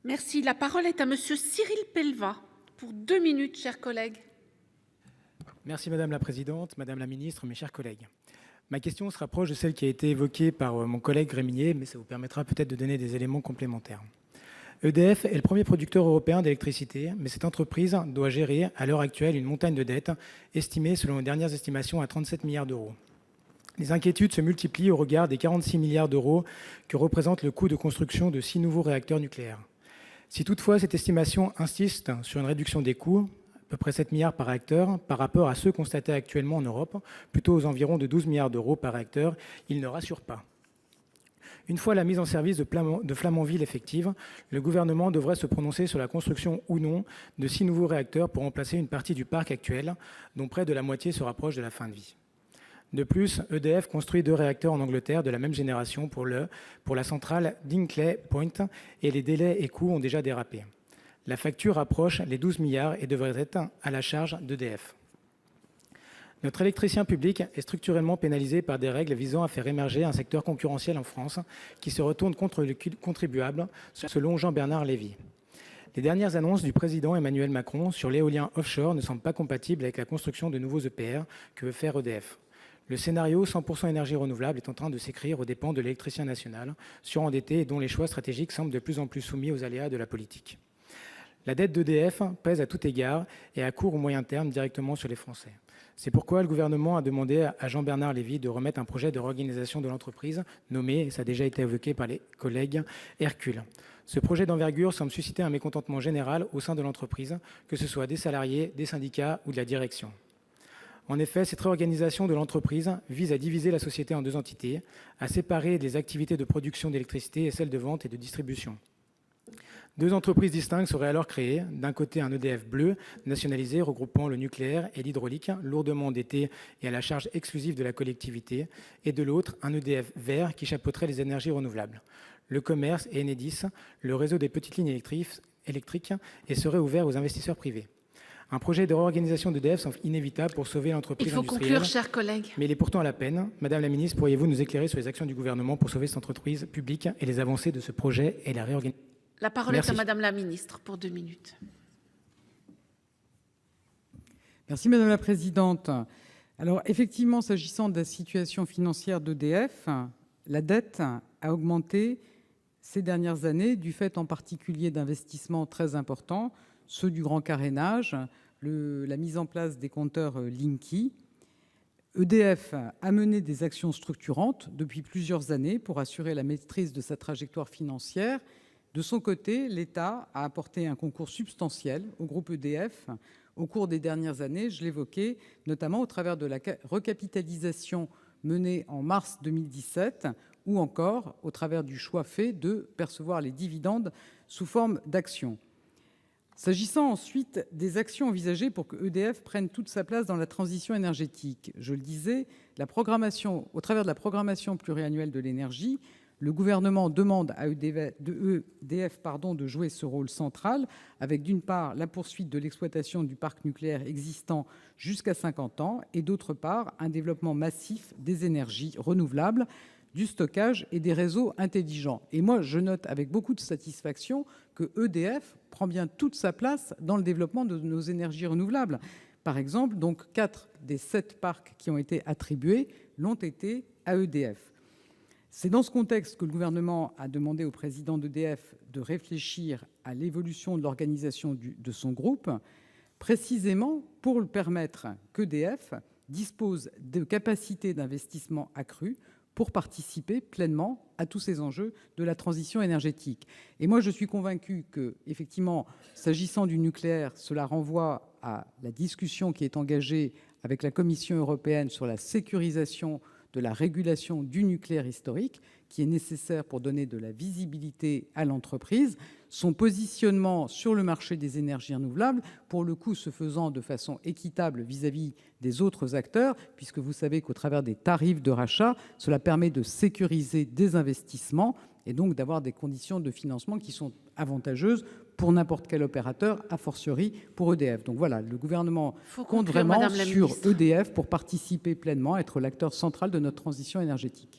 Merci. La parole est à Monsieur Cyril Pellevat pour 2 minutes, chers collègues. Merci Madame la Présidente, Madame la Ministre, mes chers collègues. Ma question se rapproche de celle qui a été évoquée par mon collègue Grémillet, mais ça vous permettra peut-être de donner des éléments complémentaires. EDF est le premier producteur européen d'électricité, mais cette entreprise doit gérer à l'heure actuelle une montagne de dettes estimée selon les dernières estimations à 37 milliards d'euros. Les inquiétudes se multiplient au regard des 46 milliards d'euros que représente le coût de construction de 6 nouveaux réacteurs nucléaires. Si toutefois cette estimation insiste sur une réduction des coûts, à peu près 7 milliards par réacteur, par rapport à ceux constatés actuellement en Europe, plutôt aux environs de 12 milliards d'euros par réacteur, il ne rassure pas. Une fois la mise en service de Flamanville effective, le gouvernement devrait se prononcer sur la construction ou non de 6 nouveaux réacteurs pour remplacer une partie du parc actuel, dont près de la moitié se rapproche de la fin de vie. De plus, EDF construit 2 réacteurs en Angleterre de la même génération pour la centrale d'Hinkley Point et les délais et coûts ont déjà dérapé. La facture approche les 12 milliards et devrait être à la charge d'EDF. Notre électricien public est structurellement pénalisé par des règles visant à faire émerger un secteur concurrentiel en France qui se retourne contre le contribuable, selon Jean-Bernard Lévy. Les dernières annonces du président Emmanuel Macron sur l'éolien offshore ne semblent pas compatibles avec la construction de nouveaux EPR que veut faire EDF. Le scénario 100% énergie renouvelable est en train de s'écrire aux dépens de l'électricien national, surendetté et dont les choix stratégiques semblent de plus en plus soumis aux aléas de la politique. La dette d'EDF pèse à tout égard et à court ou moyen terme directement sur les Français. C'est pourquoi le gouvernement a demandé à Jean-Bernard Lévy de remettre un projet de réorganisation de l'entreprise nommé, et ça a déjà été évoqué par les collègues, Hercule. Ce projet d'envergure semble susciter un mécontentement général au sein de l'entreprise, que ce soit des salariés, des syndicats ou de la direction. En effet, cette réorganisation de l'entreprise vise à diviser la société en 2 entités, à séparer les activités de production d'électricité et celles de vente et de distribution. 2 entreprises distinctes seraient alors créées. D'un côté, un EDF bleu, nationalisé, regroupant le nucléaire et l'hydraulique, lourdement endetté et à la charge exclusive de la collectivité, et de l'autre, un EDF vert qui chapeauterait les énergies renouvelables, le commerce et Enedis, le réseau des petites lignes électriques, et serait ouvert aux investisseurs privés. Un projet de réorganisation d'EDF semble inévitable pour sauver l'entreprise industrielle. Il faut conclure, chers collègues. Mais il est pourtant à la peine. Madame la ministre, pourriez-vous nous éclairer sur les actions du gouvernement pour sauver cette entreprise publique et les avancées de ce projet et la réorganisation? La parole est à Madame la ministre pour 2 minutes. Merci Madame la Présidente. Alors effectivement, s'agissant de la situation financière d'EDF, la dette a augmenté ces dernières années du fait en particulier d'investissements très importants, ceux du grand carénage, la mise en place des compteurs Linky. EDF a mené des actions structurantes depuis plusieurs années pour assurer la maîtrise de sa trajectoire financière. De son côté, l'État a apporté un concours substantiel au groupe EDF au cours des dernières années, je l'évoquais, notamment au travers de la recapitalisation menée en mars 2017 ou encore au travers du choix fait de percevoir les dividendes sous forme d'actions. S'agissant ensuite des actions envisagées pour que EDF prenne toute sa place dans la transition énergétique, je le disais, au travers de la programmation pluriannuelle de l'énergie, le gouvernement demande à EDF de jouer ce rôle central avec, d'une part, la poursuite de l'exploitation du parc nucléaire existant jusqu'à 50 ans et, d'autre part, un développement massif des énergies renouvelables, du stockage et des réseaux intelligents. Et moi, je note avec beaucoup de satisfaction que EDF prend bien toute sa place dans le développement de nos énergies renouvelables. Par exemple, donc 4 des 7 parcs qui ont été attribués l'ont été à EDF. C'est dans ce contexte que le gouvernement a demandé au président d'EDF de réfléchir à l'évolution de l'organisation de son groupe, précisément pour permettre qu'EDF dispose de capacités d'investissement accrues pour participer pleinement à tous ces enjeux de la transition énergétique. Et moi, je suis convaincue que, effectivement, s'agissant du nucléaire, cela renvoie à la discussion qui est engagée avec la Commission européenne sur la sécurisation de la régulation du nucléaire historique, qui est nécessaire pour donner de la visibilité à l'entreprise. Son positionnement sur le marché des énergies renouvelables, pour le coup, se faisant de façon équitable vis-à-vis des autres acteurs, puisque vous savez qu'au travers des tarifs de rachat, cela permet de sécuriser des investissements et donc d'avoir des conditions de financement qui sont avantageuses pour n'importe quel opérateur, a fortiori pour EDF. Donc voilà, le gouvernement compte vraiment sur EDF pour participer pleinement, être l'acteur central de notre transition énergétique.